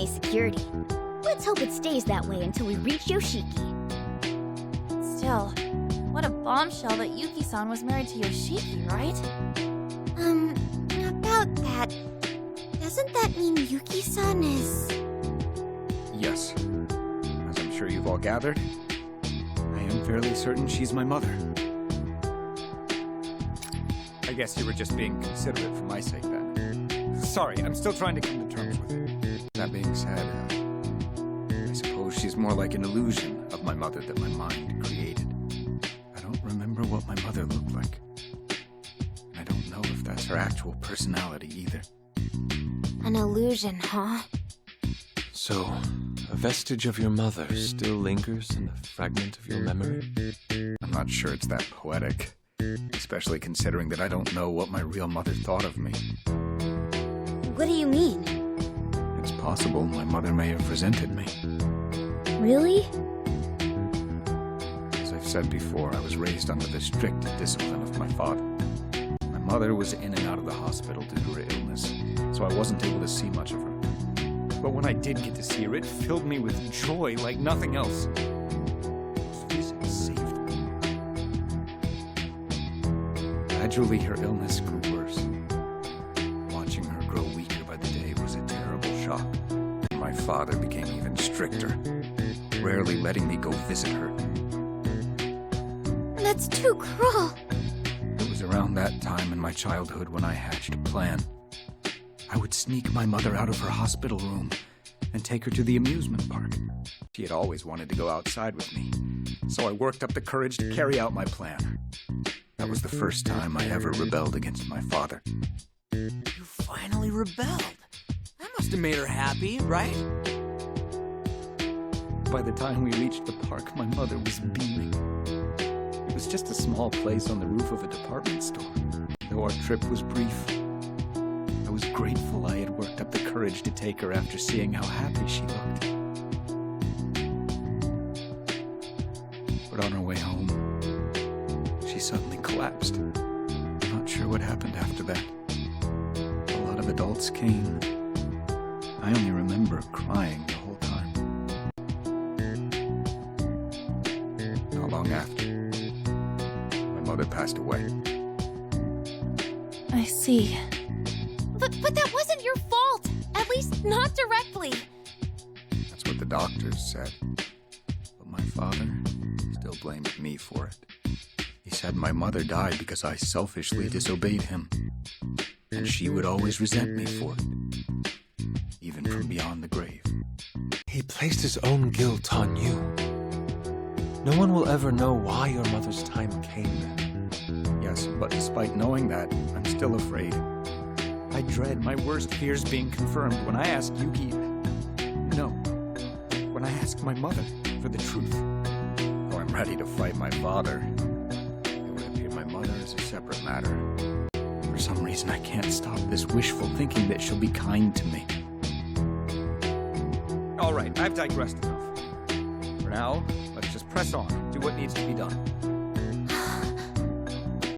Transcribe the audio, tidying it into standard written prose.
security. Let's hope it stays that way until we reach Yoshiki. Still, what a bombshell that Yuki-san was married to Yoshiki, right? About that... Doesn't that mean Yuki-san is... Yes. As I'm sure you've all gathered, I am fairly certain she's my mother. I guess you were just being considerate for my sake then. Sorry, I'm still trying to come to terms with it. That being said, I suppose she's more like an illusion of my mother that my mind created. I don't remember what my mother looked like. I don't know if that's her actual personality either. An illusion, huh? So, a vestige of your mother still lingers in a fragment of your memory? I'm not sure it's that poetic, especially considering that I don't know what my real mother thought of me. What do you mean? It's possible my mother may have resented me. Really? As I've said before, I was raised under the strict discipline of my father. My mother was in and out of the hospital due to her illness, so I wasn't able to see much of her. But when I did get to see her, it filled me with joy like nothing else. Those visits saved me. Gradually, her illness grew worse. Watching her grow weaker by the day was a terrible shock. My father became even stricter, rarely letting me go visit her. That's too cruel. It was around that time in my childhood when I hatched a plan. I would sneak my mother out of her hospital room and take her to the amusement park. She had always wanted to go outside with me, so I worked up the courage to carry out my plan. That was the first time I ever rebelled against my father. You finally rebelled. That must have made her happy, right? By the time we reached the park, my mother was beaming. It was just a small place on the roof of a department store. Though our trip was brief, I was grateful I had worked up the courage to take her after seeing how happy she looked. But on our way home, she suddenly collapsed. I'm not sure what happened after that. A lot of adults came. I only remember crying the whole time. Not long after, my mother passed away. I see. But that wasn't your fault! At least not directly! That's what the doctors said. But my father still blamed me for it. He said my mother died because I selfishly disobeyed him. And she would always resent me for it. Even from beyond the grave. He placed his own guilt on you. No one will ever know why your mother's time came. Yes, but despite knowing that, I'm still afraid. I dread my worst fears being confirmed when I ask Yuki... No, when I ask my mother for the truth. Though I'm ready to fight my father, it would appear my mother is a separate matter. For some reason, I can't stop this wishful thinking that she'll be kind to me. All right, I've digressed enough. For now, let's just press on, do what needs to be done.